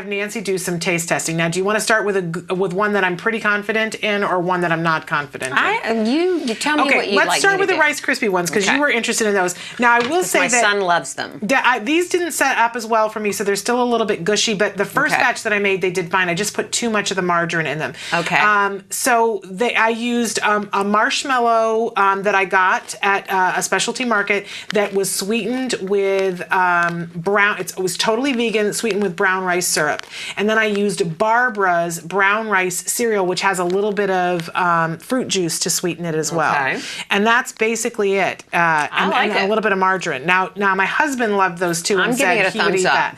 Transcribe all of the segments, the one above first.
have Nancy do some taste testing. Now, do you want to start with one that I'm pretty confident in, or one that I'm not confident in? You tell me what you'd like. Let's start with the Rice Krispie ones, because you were interested in those. Now, I will say my that son loves them. These didn't set up as well for me, so they're still a little bit gushy. But the first batch that I made, they did fine. I just put too much of the margarine in them. Okay. So I used a marshmallow that I got at a specialty market that was sweetened with brown. It was totally vegan, sweetened with brown rice syrup. And then I used Barbara's brown rice cereal, which has a little bit of fruit juice to sweeten it as well. Okay. And that's basically it. And a little bit of margarine. Now my husband loved those too. I'm giving it a thumbs up.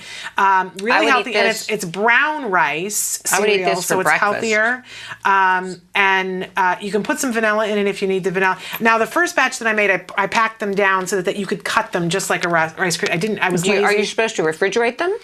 Really healthy, and it's brown rice cereal, I would eat this so for it's breakfast. healthier. And you can put some vanilla in it if you need the vanilla. Now the first batch that I made, I packed them down so that you could cut them just like a rice Krispie. I was lazy. Are you supposed to refrigerate them?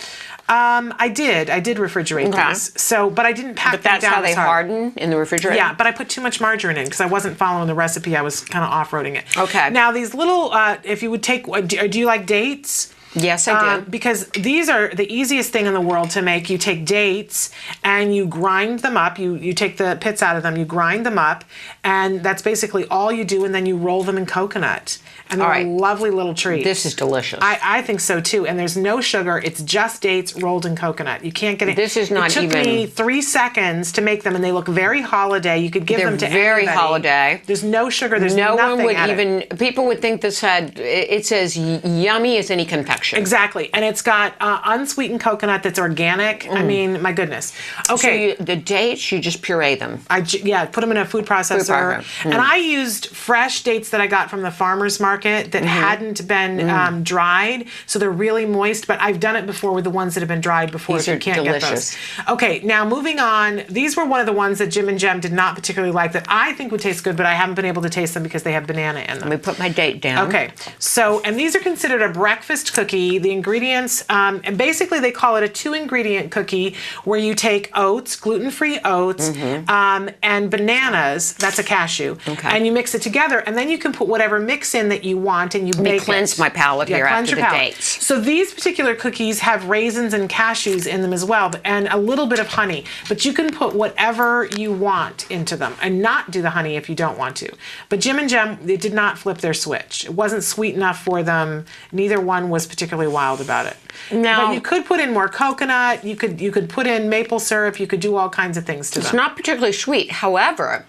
I did refrigerate these. So, but I didn't pack them down. But that's how they harden in the refrigerator? Yeah, but I put too much margarine in because I wasn't following the recipe. I was kind of off-roading it. Okay. Now these little, if you would take, do you like dates? Yes, I do. Because these are the easiest thing in the world to make. You take dates and you grind them up. You take the pits out of them, you grind them up, and that's basically all you do, and then you roll them in coconut. And they're a lovely little treat. This is delicious. I think so too. And there's no sugar. It's just dates rolled in coconut. You can't get it. This is not even. It took me 3 seconds to make them, and they look very holiday. You could give them to anybody. They're very holiday. There's no sugar. There's no nothing one would at even. it. People would think this had. It says yummy as any confection. Exactly, and it's got unsweetened coconut that's organic. I mean, my goodness. Okay. So the dates, you just puree them. Put them in a food processor. And I used fresh dates that I got from the farmer's market that hadn't been dried, so they're really moist. But I've done it before with the ones that have been dried before. These so are you can't delicious. get those. Okay, now moving on. These were one of the ones that Jim and Jem did not particularly like that I think would taste good, but I haven't been able to taste them because they have banana in them. Let me put my date down. Okay, so, and these are considered a breakfast cookie. The ingredients, and basically they call it a 2-ingredient cookie where you take oats, gluten-free oats, and bananas, that's a cashew, and you mix it together, and then you can put whatever mix in that you want, and you bake it. Cleanse my palate here after the dates. So these particular cookies have raisins and cashews in them as well, and a little bit of honey, but you can put whatever you want into them, and not do the honey if you don't want to. But Jim and Jem, they did not flip their switch. It wasn't sweet enough for them. Neither one was particularly wild about it. Now, but you could put in more coconut, you could put in maple syrup, you could do all kinds of things to them. It's not particularly sweet. However,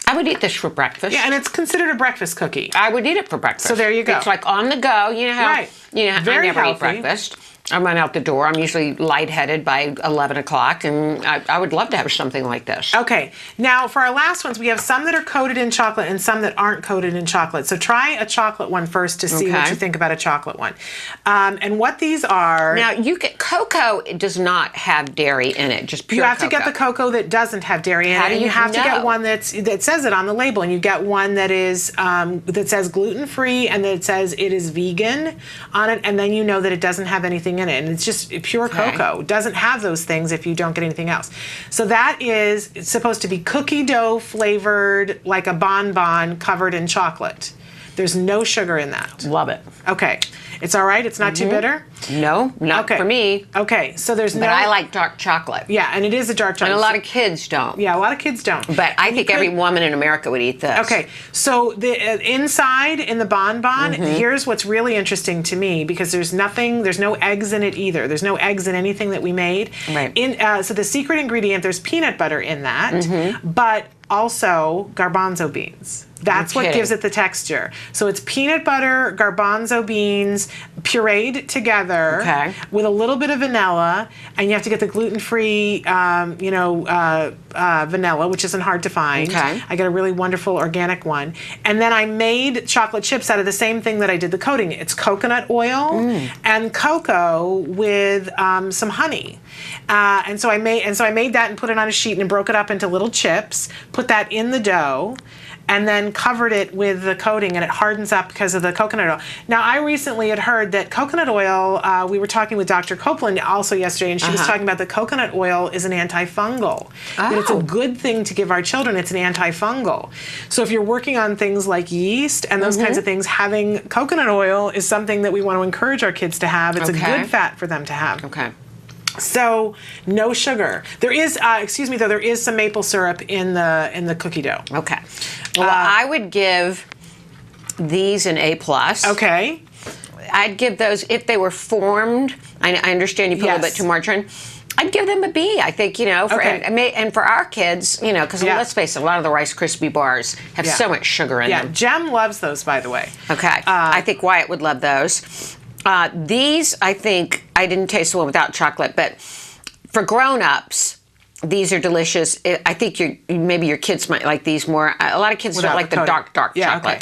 I would eat this for breakfast. Yeah, and it's considered a breakfast cookie. I would eat it for breakfast. So there you go. It's like on the go. You know how, Very I never healthy. eat breakfast. I run out the door. I'm usually lightheaded by 11 o'clock, and I would love to have something like this. Okay. Now, for our last ones, we have some that are coated in chocolate and some that aren't coated in chocolate. So try a chocolate one first to see what you think about a chocolate one. And what these are... Now, cocoa does not have dairy in it, just pure You have cocoa. to get the cocoa that doesn't have dairy in it. And you have to get one that says it on the label. And you get one that is that says gluten-free and that says it is vegan on it. And then you know that it doesn't have anything in it. And it's just pure cocoa. It doesn't have those things if you don't get anything else. So that is supposed to be cookie dough flavored like a bonbon covered in chocolate. There's no sugar in that. Love it. Okay. It's all right? It's not too bitter? No, not for me. Okay, so there's no... But I like dark chocolate. Yeah, and it is a dark chocolate. And a lot of kids don't. Yeah, a lot of kids don't. But I think every woman in America would eat this. Okay, so the inside in the bonbon, here's what's really interesting to me, because there's no eggs in it either. There's no eggs in anything that we made. Right. So the secret ingredient, there's peanut butter in that, but also garbanzo beans. That's what gives it the texture. So it's peanut butter, garbanzo beans, pureed together with a little bit of vanilla, and you have to get the gluten-free, vanilla, which isn't hard to find. I get a really wonderful organic one. And then I made chocolate chips out of the same thing that I did the coating. It's coconut oil and cocoa with some honey. And so I made that and put it on a sheet and broke it up into little chips, put that in the dough, and then covered it with the coating, and it hardens up because of the coconut oil. Now, I recently had heard that coconut oil, we were talking with Dr. Copeland also yesterday, and she was talking about that coconut oil is an antifungal. That it's a good thing to give our children. It's an antifungal. So if you're working on things like yeast and those kinds of things, having coconut oil is something that we want to encourage our kids to have. It's a good fat for them to have. Okay. So no sugar. There is, excuse me though, there is some maple syrup in the cookie dough. Okay. Well, I would give these an A+. Okay. I'd give those, if they were formed, I understand you put a little bit too margarine, I'd give them a B. I think, and for our kids, because let's face it, a lot of the Rice Krispie bars have so much sugar in them. Yeah, Jem loves those, by the way. Okay. I think Wyatt would love those. These, I think, I didn't taste the one without chocolate, but for grown-ups, these are delicious. I think maybe your kids might like these more. A lot of kids don't like the dark chocolate. Okay.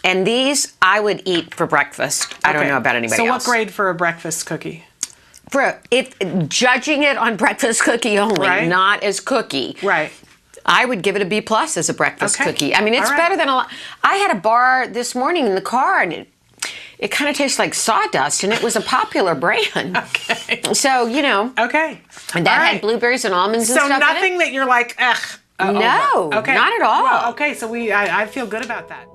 And these I would eat for breakfast. I don't know about anybody else. So what grade for a breakfast cookie? Judging it on breakfast cookie only, not as cookie. Right. I would give it a B+ as a breakfast cookie. I mean, it's better than a lot. I had a bar this morning in the car, and it kind of tastes like sawdust, and it was a popular brand. Okay. So, Okay. And that had blueberries and almonds and stuff in it. So nothing that you're like, ugh. No, not at all. Well, okay, so I feel good about that.